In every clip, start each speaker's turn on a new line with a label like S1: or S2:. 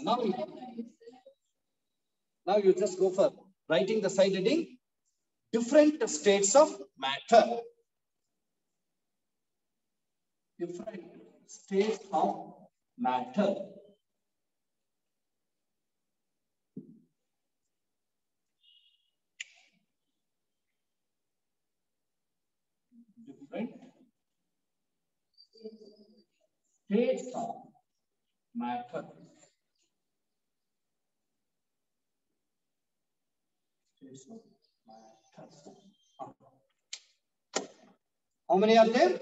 S1: Now, now you just go for writing the side heading, different states of matter. Different states of matter. Different states of matter. States of matter. How many are there?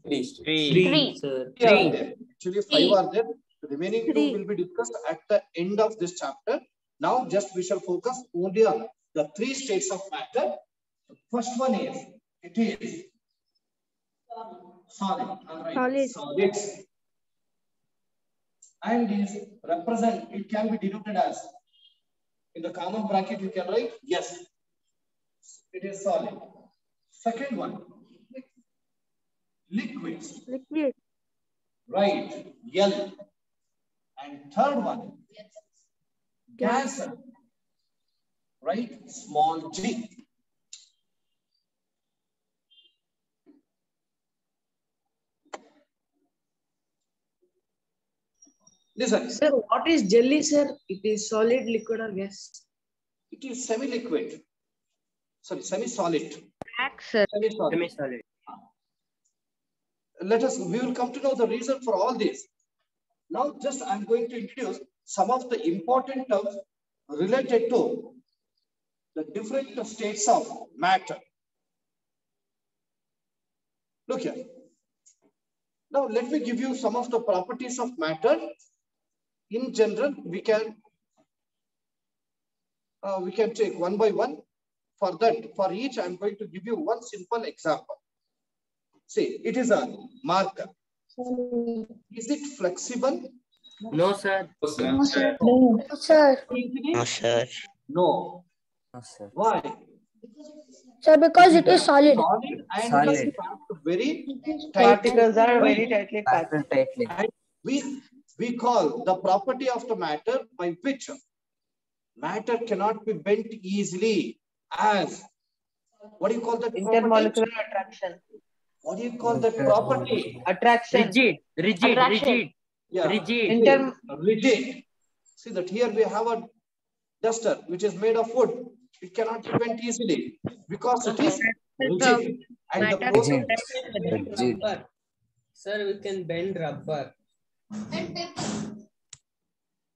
S2: Three, sir.
S1: Three are there. Actually, five are there. The remaining two will be discussed at the end of this chapter. Now, just we shall focus only on the three states of matter. The first one is, it is solid. All right. Solids. And is represent, it can be denoted as, in the common bracket, you can write, yes, it is solid. Second one, liquids.
S3: Liquid.
S1: Right, L. And third one, gas. Right, small g. Listen.
S2: Sir, what is jelly, sir? It is solid, liquid, or gas?
S1: It is semi-liquid. Sorry, semi-solid.
S3: Sir.
S2: Semi-solid.
S1: Let us, we will come to know the reason for all this. Now, just I'm going to introduce some of the important terms related to the different states of matter. Look here. Now, let me give you some of the properties of matter. In general, we can take one by one. For that, for each, I'm going to give you one simple example. See, it is a marker. Is it flexible?
S2: No, sir.
S3: No, sir. No, sir.
S4: No, sir.
S1: No.
S2: No, sir.
S1: Why?
S3: Sir, because it is solid.
S1: Solid and
S2: Solid.
S1: it is packed very
S5: Particles
S1: tightly.
S5: are very tightly packed.
S1: And we call the property of the matter by which matter cannot be bent easily as, what do you call that property?
S5: Intermolecular attraction.
S1: What do you call that property?
S5: Attraction.
S2: Rigid.
S1: Yeah.
S2: Rigid.
S1: Rigid. See that here we have a duster which is made of wood. It cannot be bent easily because it is rigid. And the process,
S2: Sir, we can bend rubber.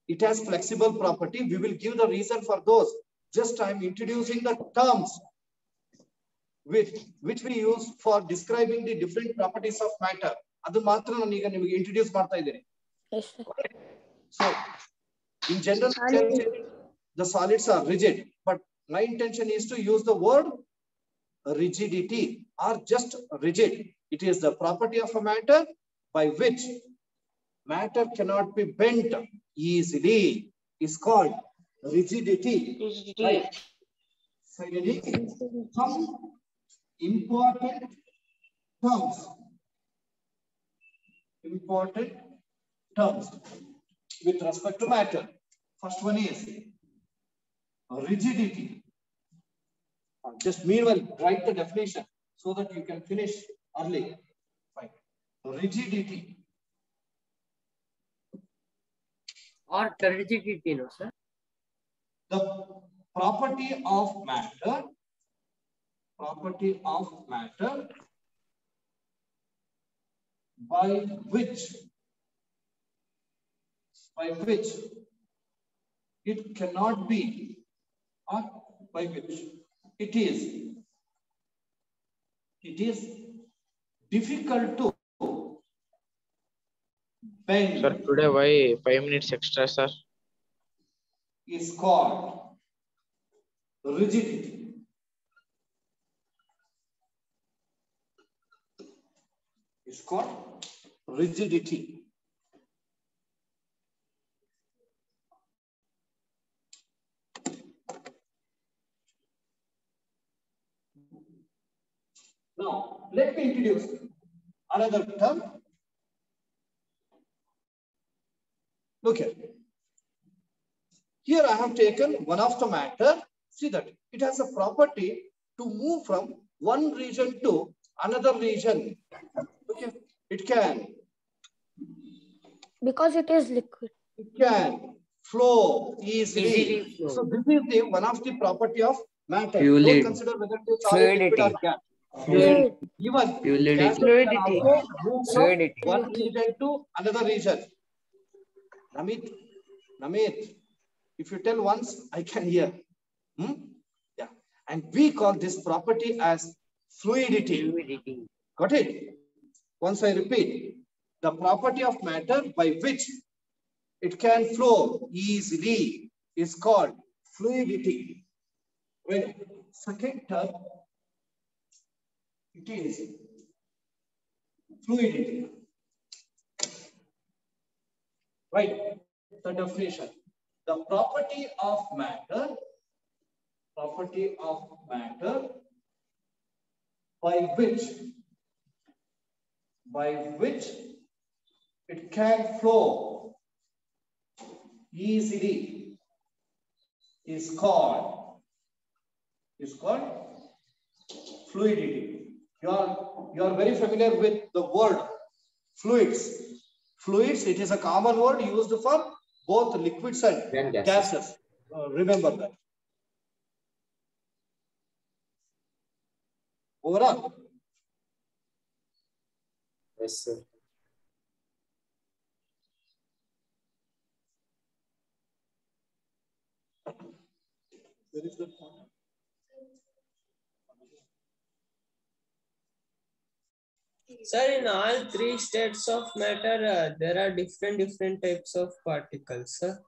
S1: it has flexible property. We will give the reason for those. Just I am introducing the terms which we use for describing the different properties of matter. Adu matra nanu iga nimage introduce ಮಾಡ್ತಾ ಇದ್ದೀನಿ.
S3: Yes, sir.
S1: So, in general, the solids are rigid, but my intention is to use the word rigidity or just rigid. It is the property of a matter by which matter cannot be bent easily. Is called rigidity. Right. Finally, some important terms. Important terms with respect to matter. First one is rigidity. Just meanwhile, write the definition so that you can finish early. Fine. Rigidity.
S2: Or rigidity, no, sir?
S1: The property of matter by which it cannot be, or by which it is difficult to bend.
S4: Sir, today why 5 minutes extra, sir?
S1: Is called rigidity. Is called rigidity. Now, let me introduce another term. Look here. Here I have taken one of the matter. See that it has a property to move from one region to another region. Okay. It can
S3: Because it is liquid.
S1: flow easily.
S6: Flow.
S1: So this is the one of the property of matter.
S6: Fluid.
S1: Don't consider whether it is solid, liquid or gas.
S3: Fluid.
S1: Even
S6: Fluidity.
S1: gases can
S5: Fluidity.
S1: also move from
S6: Fluidity.
S1: one region to another region. Namit, if you tell once, I can hear. Yeah. And we call this property as fluidity. Got it? Once I repeat, the property of matter by which it can flow easily is called fluidity. When second term, it is fluidity. Right? The definition. The property of matter by which it can flow easily is called fluidity. You are very familiar with the word fluids. Fluids, it is a common word used for both liquids and gases. Remember that. Overall.
S6: Yes, sir.
S1: Where is the point?
S7: Sir, in all three states of matter, there are different types of particles, sir.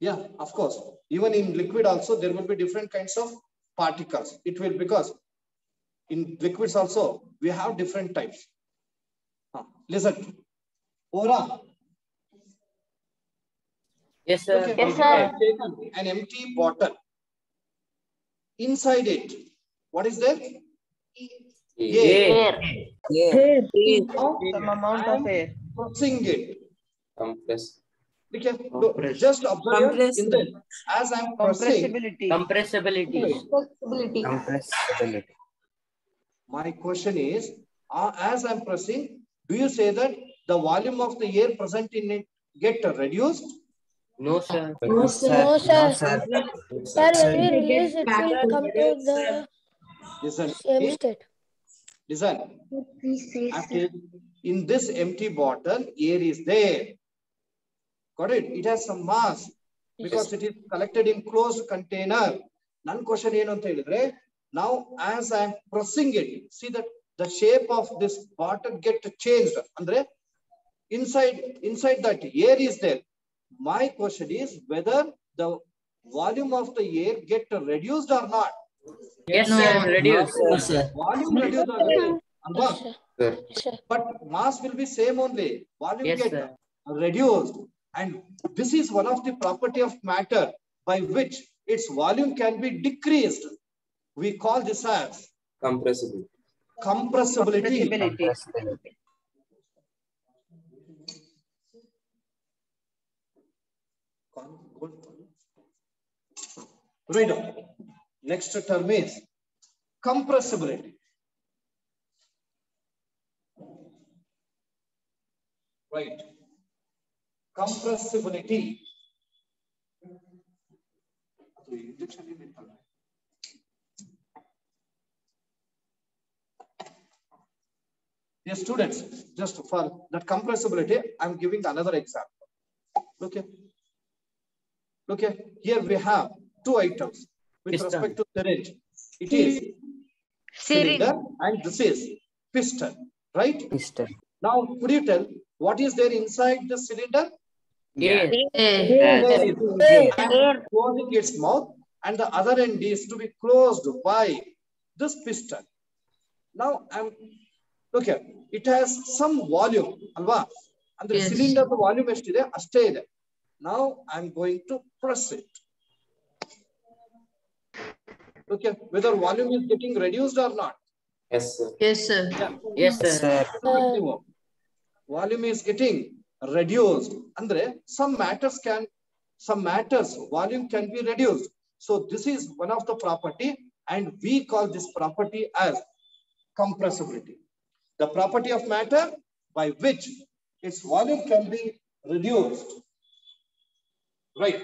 S1: Yeah, of course. Even in liquid also, there will be different kinds of particles. It will, because in liquids also, we have different types. Listen. Ora.
S6: Yes, sir.
S1: Okay,
S5: Yes,
S1: I
S5: sir.
S1: have taken an empty bottle. Inside it, what is there? Air.
S5: Air.
S6: Air.
S5: Some amount of air.
S1: Pressing it.
S6: Compress.
S1: Okay.
S6: Compress.
S1: Just observe in this. As I'm pressing,
S5: Compressibility.
S6: Compressibility.
S1: my question is, as I'm pressing, do you say that the volume of the air present in it get reduced?
S6: No, sir.
S3: No, sir. Sir, when we release it, will come to the
S1: Listen.
S3: same state.
S1: Listen. After, in this empty bottle, air is there. Got it? It has some mass because it is collected in closed container. Nan question ಏನು ಅಂತ ಹೇಳಿದ್ರೆ, now as I am pressing it, see that the shape of this bottle get changed. Andre, inside that air is there. My question is whether the volume of the air get reduced or not.
S6: Yes, sir. Reduce. Yes, sir.
S1: Volume reduced or not.
S3: Yes, sir. Yes, sir.
S1: But mass will be same only. Volume
S6: Yes,
S1: get
S6: sir.
S1: reduced. And this is one of the property of matter by which its volume can be decreased. We call this as
S6: Compressibility.
S1: compressibility. Right now, next term is compressibility. Right. Compressibility. Yes, students, just for that compressibility, I'm giving another example. Okay. Okay, here we have two items with respect to syringe. It is cylinder and this is piston, right?
S6: Piston.
S1: Now, could you tell what is there inside the cylinder?
S6: Air.
S1: And closing its mouth, and the other end is to be closed by this piston. Now, look here, it has some volume, alva, and the cylinder the volume estide ashte ide. Now I'm going to press it. Okay, whether volume is getting reduced or not.
S6: Yes, sir.
S5: Yes, sir.
S1: Yeah.
S6: Yes, sir.
S1: volume is getting reduced. Andre, some matters volume can be reduced. So this is one of the property, and we call this property as compressibility. The property of matter by which its volume can be reduced. Right.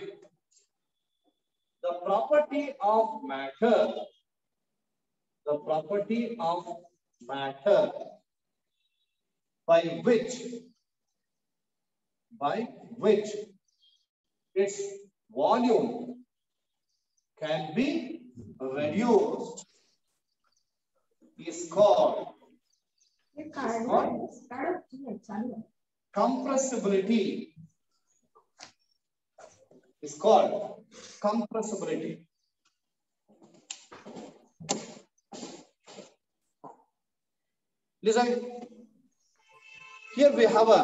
S1: The property of matter. The property of matter by which its volume can be reduced is called compressibility. Is called compressibility. Listen, here we have a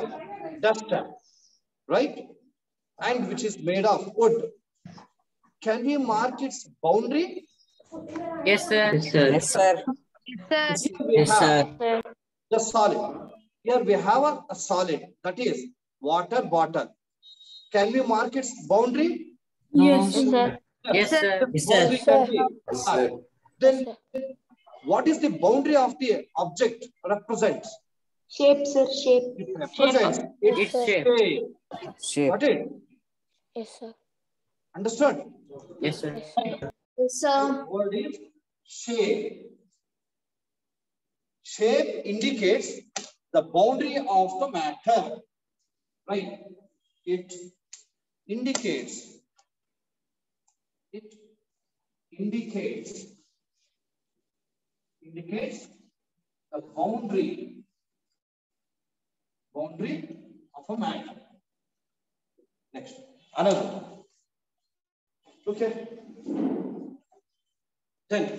S1: duster, right? And which is made of wood. Can we mark its boundary?
S5: Yes, sir.
S6: Yes, sir.
S5: Yes, sir.
S6: Yes, sir.
S1: The solid. Here we have a solid, that is water bottle. Can we mark its boundary?
S3: Yes, sir.
S5: Yes, sir.
S6: Yes,
S1: Boundary
S6: sir.
S1: can be
S6: Yes, sir.
S1: Then what is the boundary of the object represents?
S3: Shape, sir. Shape.
S1: It represents its
S5: Its shape.
S1: shape. Got it?
S3: Yes, sir.
S1: Understood?
S5: Yes, sir.
S3: Yes, sir.
S1: The word is shape. Shape indicates the boundary of the matter. Right? It indicates the boundary of a matter. Next, another. Okay. Then,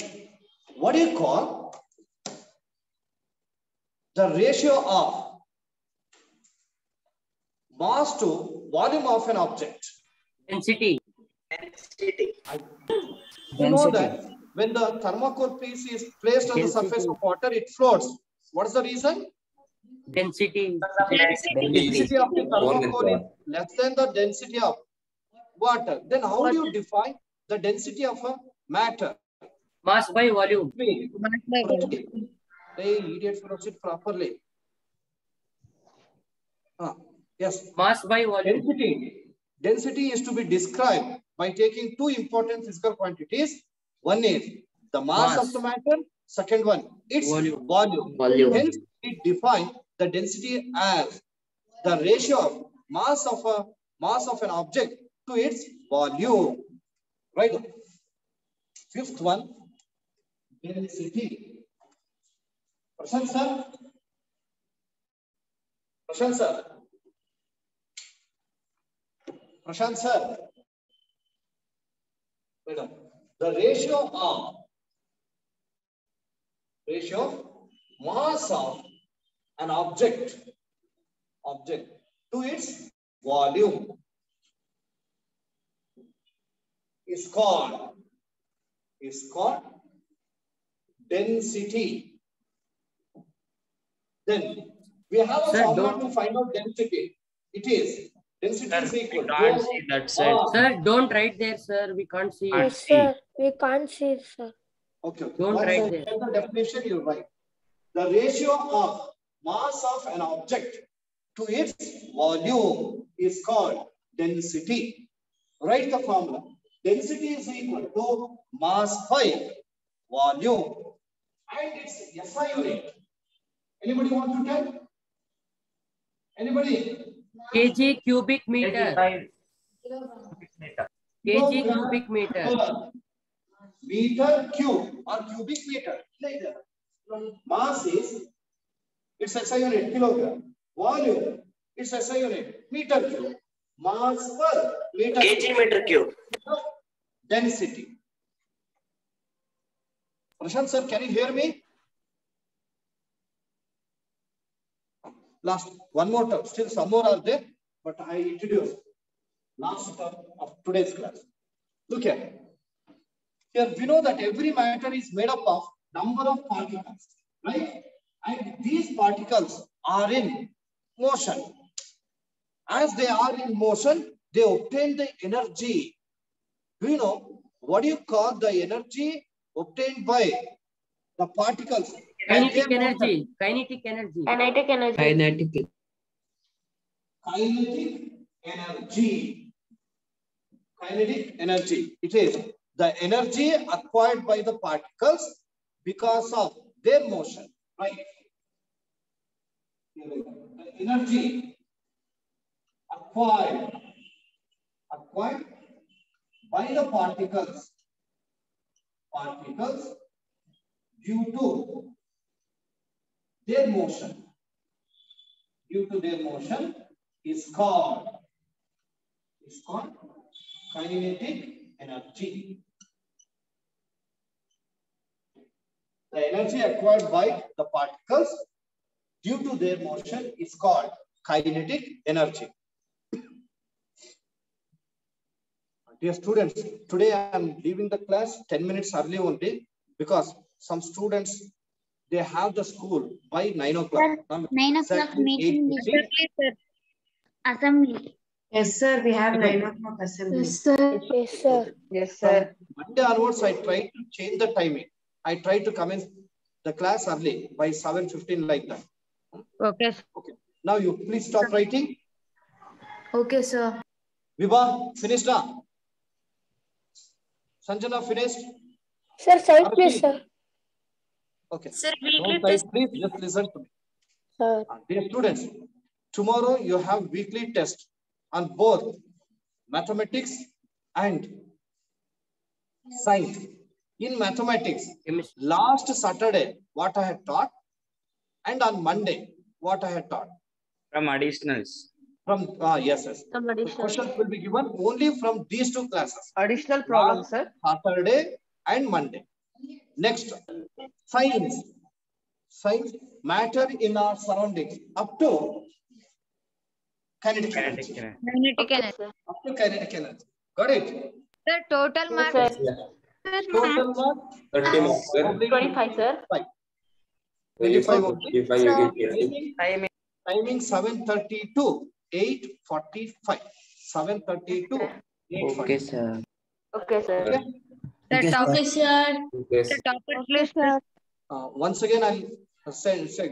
S1: what do you call the ratio of mass to volume of an object?
S5: Density.
S1: You know that when the thermocol piece is placed on the surface of water, it floats. What is the reason?
S5: Density.
S1: Density of the thermocol is less than the density of water. Then how do you define the density of a matter?
S5: Mass by volume.
S1: Hey, idiot, pronounce it properly. Yes.
S5: Mass by volume.
S1: Density is to be described by taking two important physical quantities. One is the mass of the matter. Second one, its volume. Hence, it defines the density as the ratio of mass of an object to its volume. Right. Fifth one, density. Prashant sir. Prashant sir. Prashant sir. The ratio of mass of an object to its volume is called density. Then we have a formula to find out density. It is density is equal to
S4: that side.
S5: Sir, don't write there, sir. We can't see.
S3: Yes, sir. We can't see, sir.
S1: Okay.
S5: Don't
S1: Once
S5: write
S1: I
S5: there.
S1: get the definition, you write. The ratio of mass of an object to its volume is called density. Write the formula. Density is equal to mass by volume. And it's SI unit. Anybody want to tell? Anybody?
S5: kg cubic meter. kg cubic meter.
S1: Meter cube or cubic meter. Mass is its SI unit kilogram. Volume is SI unit meter cube. Mass per meter
S6: kg meter cube.
S1: Density. Prashant sir, can you hear me? Last one more term. Still some more are there, but I introduced last term of today's class. Look here. Here we know that every matter is made up of number of particles, right? And these particles are in motion. As they are in motion, they obtain the energy. Do you know what do you call the energy obtained by the particles?
S5: Kinetic energy. Kinetic energy.
S3: Kinetic energy.
S7: Kinetic.
S1: Kinetic energy. Kinetic energy. It is the energy acquired by the particles because of their motion. Right? The energy acquired by the particles due to their motion is called kinetic energy. The energy acquired by the particles due to their motion is called kinetic energy. Dear students, today I am leaving the class 10 minutes early only because some students, they have the school by 9 o'clock.
S8: 9 o'clock meeting. Assembly.
S2: Yes, sir. We have 9 o'clock assembly.
S3: Yes, sir. Yes, sir.
S2: Yes,
S1: From Monday onwards, I try to change the timing. I try to come in the class early by 7:15 like that.
S5: Okay.
S1: Okay. Now you please stop writing.
S2: Okay, sir.
S1: Vibha, finished now? Sanjana, finished?
S3: Sir, side please, sir.
S1: Okay.
S8: Sir,
S1: Don't type, please just listen to me.
S3: Sir.
S1: Dear students, tomorrow you have weekly test on both mathematics and science. In mathematics, last Saturday, what I had taught, and on Monday, what I had taught.
S6: From additionals.
S1: From, yes. The questions will be given only from these two classes.
S2: Additional problem, sir.
S1: Saturday and Monday. Next, science. Science, matter in our surroundings up to kinetic energy.
S8: kinetic energy.
S1: Up to kinetic energy. Got it?
S8: The total
S3: Yes,
S8: mark.
S3: sir.
S1: Total mark?
S6: 30 marks, sir.
S3: 25, sir.
S1: 25 only.
S6: 25 you get here.
S1: Timing 7:30 to 8:45. 7:30 to 8:45.
S7: Okay, sir.
S3: Okay, sir.
S1: Okay?
S8: The topic, sir.
S6: Yes.
S8: The topic,
S3: Okay, sir.
S1: Once again, I'll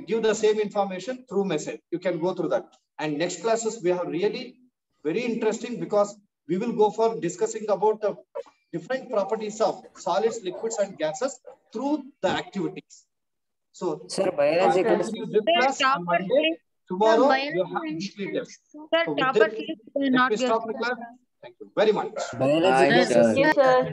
S1: give the same information through message. You can go through that. And next classes, we have really very interesting because we will go for discussing about the different properties of solids, liquids, and gases through the activities. So,
S7: Sir,
S1: I'll
S7: biology.
S1: continue this class on Monday. Tomorrow, you have weekly test.
S8: The
S1: So with
S8: topic
S1: this,
S8: will
S1: let
S8: not
S1: me
S8: get.
S1: stop the class. Thank you very much.
S7: Biology.
S5: Sir.
S7: Sir.
S3: Yes, sir.